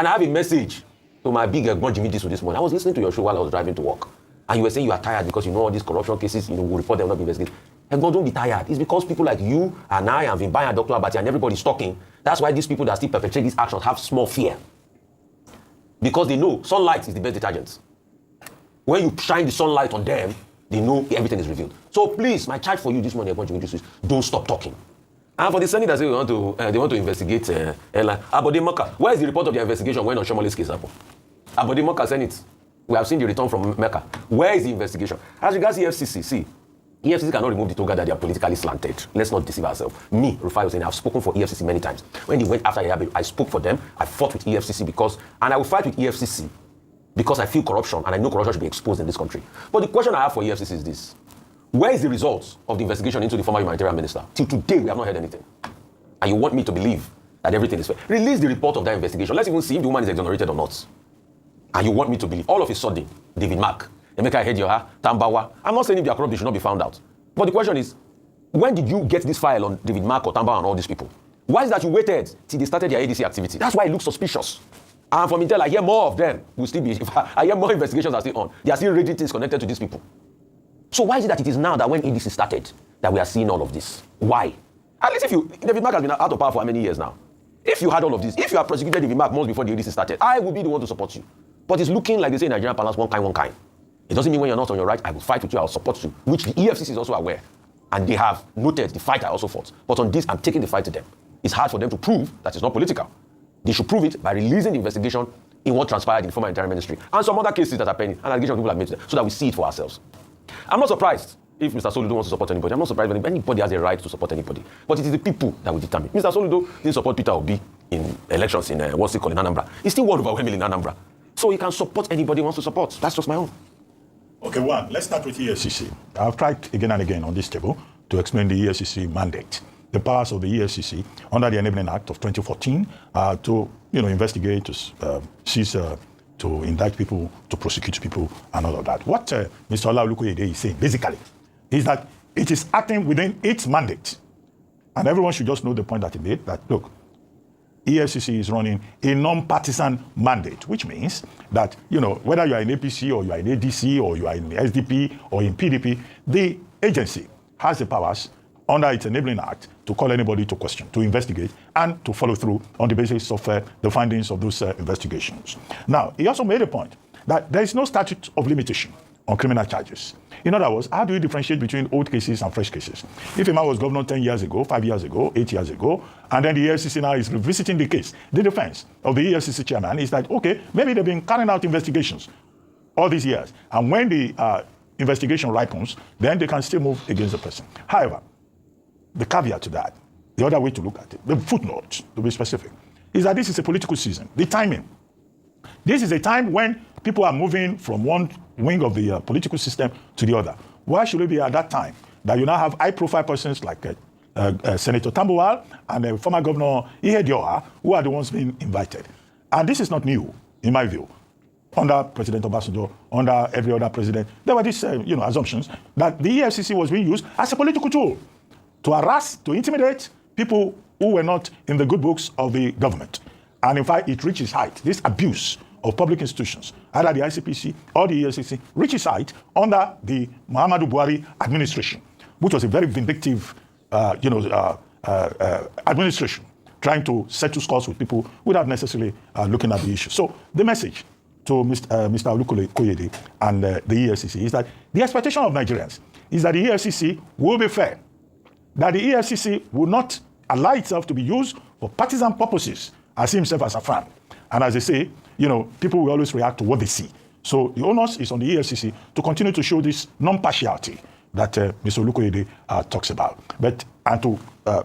And I have a message to my big Jimmy this morning. I was listening to your show while I was driving to work. And you were saying you are tired because you know all these corruption cases, will report them not be investigated. And God, don't be tired. It's because people like you and I and Vimbai and Dr. Abati and everybody's talking. That's why these people that still perpetrate these actions have small fear. Because they know sunlight is the best detergent. When you shine the sunlight on them, they know everything is revealed. So please, my charge for you this morning, is don't stop talking. And for the Senate that say they want to investigate Abode Moka, where is the report of the investigation when on Shomole's case happened? Abode Moka Senate. We have seen the return from Mecca. Where is the investigation? As regards EFCC, see, EFCC cannot remove the toga that they are politically slanted. Let's not deceive ourselves. Me, Rufai was saying, I've spoken for EFCC many times. When they went after Yabe, I spoke for them. I fought with EFCC and I will fight with EFCC because I feel corruption and I know corruption should be exposed in this country. But the question I have for EFCC is this. Where is the results of the investigation into the former humanitarian minister? Till today, we have not heard anything. And you want me to believe that everything is fair. Release the report of that investigation. Let's even see if the woman is exonerated or not. And you want me to believe. All of a sudden, David Mark, Emeka Ehedioha, Tambawa. I'm not saying if they are corrupt, they should not be found out. But the question is, when did you get this file on David Mark or Tambawa and all these people? Why is that you waited till they started their ADC activity? That's why it looks suspicious. And from Intel, I hear more of them will still be. I hear more investigations are still on. They are still reading things connected to these people. So why is it that it is now that when ADC started that we are seeing all of this? Why? At least David Mark has been out of power for how many years now? If you had all of this, if you had prosecuted David Mark months before the ADC started, I would be the one to support you. But it's looking like they say in Nigerian balance, one kind. It doesn't mean when you're not on your right, I will fight with you, I will support you, which the EFCC is also aware. And they have noted the fight I also fought. But on this, I'm taking the fight to them. It's hard for them to prove that it's not political. They should prove it by releasing the investigation in what transpired in the former interior ministry and some other cases that are pending, and allegations people have made to them, so that we see it for ourselves. I'm not surprised if Mr. Soludo wants to support anybody. I'm not surprised when anybody has a right to support anybody. But it is the people that will determine. Mr. Soludo didn't support Peter Obi in elections in what's it called in Anambra. He still won overwhelmingly in Anambra. So he can support anybody he wants to support. That's just my own. Okay, let's start with EFCC. I've tried again and again on this table to explain the EFCC mandate, the powers of the EFCC under the Enabling Act of 2014 to investigate, to seize, to indict people, to prosecute people, and all of that. What Mr. Olaolukoyede is saying, basically, is that it is acting within its mandate. And everyone should just know the point that he made, that, look, EFCC is running a non-partisan mandate, which means that, whether you are in APC or you are in ADC or you are in SDP or in PDP, the agency has the powers under its Enabling Act to call anybody to question, to investigate, and to follow through on the basis of the findings of those investigations. Now, he also made a point that there is no statute of limitation on criminal charges. In other words, how do you differentiate between old cases and fresh cases? If a man was governor 10 years ago, 5 years ago, 8 years ago, and then the EFCC now is revisiting the case, the defense of the EFCC chairman is that, okay, maybe they've been carrying out investigations all these years. And when the investigation ripens, then they can still move against the person. However, the caveat to that, the other way to look at it, the footnote, to be specific, is that this is a political season. The timing. This is a time when people are moving from one wing of the political system to the other. Why should it be at that time that you now have high-profile persons like Senator Tambuwal and former Governor Ehedioha, who are the ones being invited? And this is not new, in my view. Under President Obasanjo, under every other president, there were these assumptions that the EFCC was being used as a political tool to harass, to intimidate people who were not in the good books of the government. And in fact, it reaches height. This abuse of public institutions, either the ICPC or the EFCC, reaches height under the Muhammadu Buhari administration, which was a very vindictive administration, trying to settle scores with people without necessarily looking at the issue. So the message to Mr. Olaolukoyede and the EFCC is that the expectation of Nigerians is that the EFCC will be fair, that the EFCC will not allow itself to be used for partisan purposes, as himself as a fan. And as they say, people will always react to what they see. So the onus is on the EFCC to continue to show this non-partiality that Mr. Olaolukoyede talks about, and to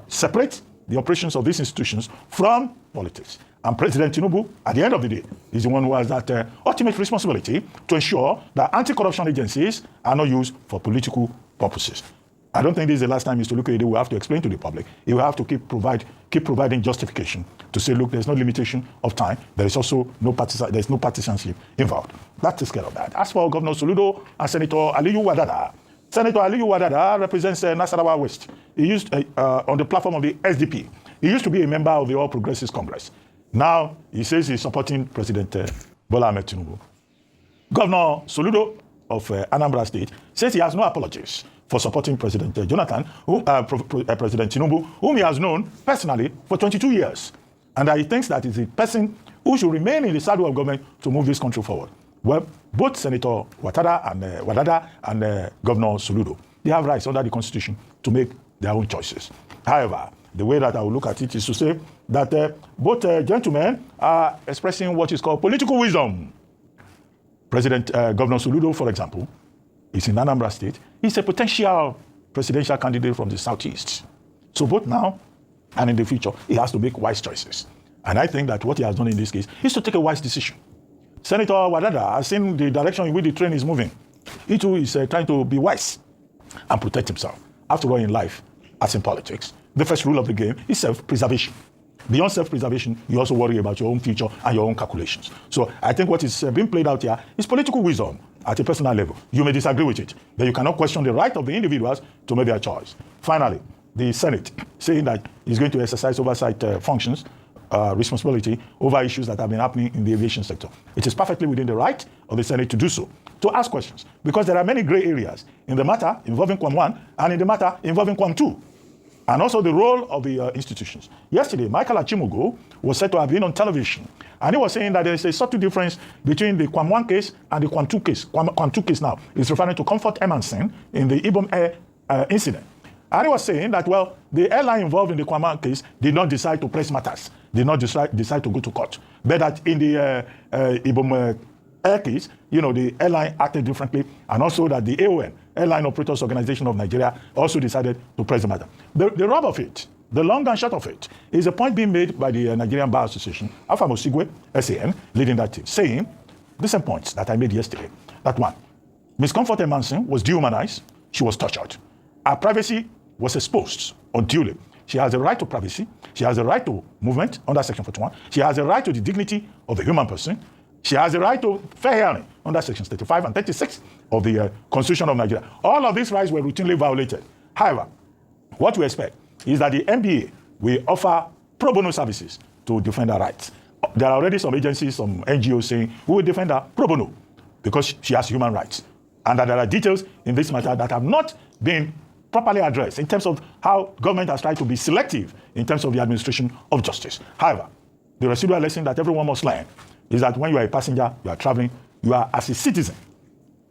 separate the operations of these institutions from politics. And President Tinubu, at the end of the day, is the one who has that ultimate responsibility to ensure that anti-corruption agencies are not used for political purposes. I don't think this is the last time Mr. Olaolukoyede will have to explain to the public. He will have to keep providing justification to say, look, there's no limitation of time. There is also no partisanship involved. That takes care of that. As for Governor Soludo and Senator Aliyu Wadada, Senator Aliyu Wadada represents Nasarawa West. He used on the platform of the SDP. He used to be a member of the All Progressives Congress. Now, he says he's supporting President Bola Ahmed Tinubu. Governor Soludo of Anambra State says he has no apologies for supporting President President Tinubu, whom he has known personally for 22 years. And that he thinks that is the person who should remain in the saddle of government to move this country forward. Well, both Senator Wadada and Governor Soludo, they have rights under the Constitution to make their own choices. However, the way that I will look at it is to say that both gentlemen are expressing what is called political wisdom. Governor Soludo, for example, is in Anambra State. He's a potential presidential candidate from the Southeast. So both now and in the future, he has to make wise choices. And I think that what he has done in this case is to take a wise decision. Senator Wadada has seen the direction in which the train is moving. He too is trying to be wise and protect himself. After all, in life, as in politics, the first rule of the game is self-preservation. Beyond self-preservation, you also worry about your own future and your own calculations. So I think what is being played out here is political wisdom at a personal level. You may disagree with it, but you cannot question the right of the individuals to make their choice. Finally, the Senate saying that it's going to exercise oversight functions, responsibility over issues that have been happening in the aviation sector. It is perfectly within the right of the Senate to do so, to ask questions, because there are many gray areas in the matter involving Quam 1 and in the matter involving Quam 2. And also the role of the institutions. Yesterday, Michael Achimugo was said to have been on television, and he was saying that there is a subtle difference between the Quam 1 case and the Quam 2 case. Quam 2 case now is referring to Comfort Emanson in the Ibom Air incident. And he was saying that, well, the airline involved in the Quam 1 case did not decide to press matters, did not decide to go to court. But that in the Ibom Air case, the airline acted differently, and also that the AON, Airline Operators Organization of Nigeria, also decided to press the matter. The rub of it, the long and short of it, is a point being made by the Nigerian Bar Association, Alpha Mosigwe, SAN, leading that team, saying the same points that I made yesterday. That one, Ms. Comfort Emanson was dehumanized, she was tortured. Her privacy was exposed unduly. She has a right to privacy, she has a right to movement under Section 41, she has a right to the dignity of the human person, she has a right to fair hearing under Sections 35 and 36 of the Constitution of Nigeria. All of these rights were routinely violated. However, what we expect is that the NBA will offer pro bono services to defend her rights. There are already some agencies, some NGOs saying we will defend her pro bono because she has human rights. And that there are details in this matter that have not been properly addressed in terms of how government has tried to be selective in terms of the administration of justice. However, the residual lesson that everyone must learn is that when you are a passenger, you are traveling, you are as a citizen.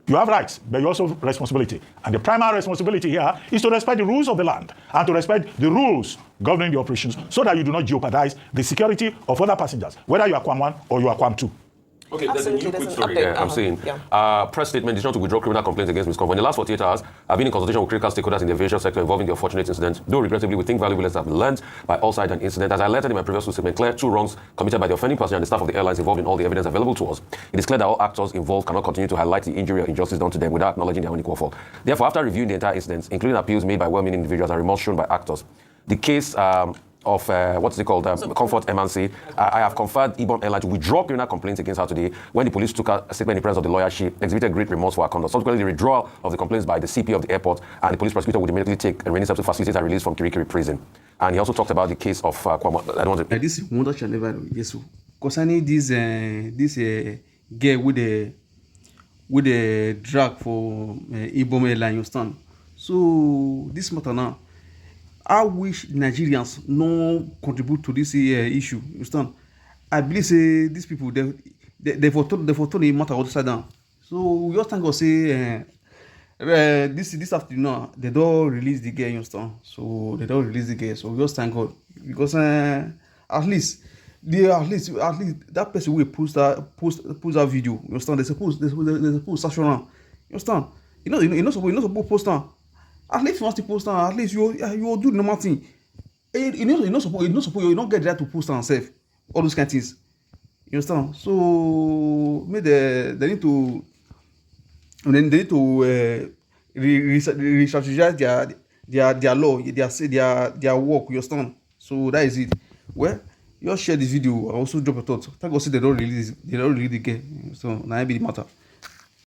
You have rights, but you also have responsibility. And the primary responsibility here is to respect the rules of the land and to respect the rules governing the operations so that you do not jeopardize the security of other passengers, whether you are Quam 1 or you are Quam 2. Okay, Absolutely, there's a new quick there's an story update. I'm seeing. Press statement decision to withdraw criminal complaints against Ms. Comfort. In the last 48 hours, I've been in consultation with critical stakeholders in the aviation sector involving the unfortunate incident. Though regrettably, we think valuable lessons have been learned by all sides of the incident. As I alerted in my previous statement, clear two wrongs committed by the offending passenger and the staff of the airlines involved in all the evidence available to us. It is clear that all actors involved cannot continue to highlight the injury or injustice done to them without acknowledging their own equal fault. Therefore, after reviewing the entire incident, including appeals made by well-meaning individuals and remorse shown by actors, the case of Comfort Emanson, I have conferred Ibom Airline to withdraw criminal complaints against her today. When the police took her statement in the presence of the lawyer, she exhibited great remorse for her conduct. Subsequently, the withdrawal of the complaints by the CP of the airport and the police prosecutor would immediately take remaining steps to facilitate her release from Kirikiri prison. And he also talked about the case of Kwame. I don't want to. This is one that never know. Yes, concerning this girl with the drag for Ibom Airline, you understand? So this matter now. I wish Nigerians no contribute to this issue. You understand? I believe these people they turn the matter upside down. So we just thank God say this afternoon they don't release the girl. You understand? So they don't release the girl. So we just thank God because at least that person will post that video. You understand? They suppose search around. You understand? You know supposed to post now. At least you want to post on. At least you will do the normal thing. You not get there to post on self. All those kind of things. You understand? So maybe they need to re-strategize their law, their work. You understand? So that is it. Well, you share this video. I also drop a thought. Thank God say they don't release the game. So now I be the matter.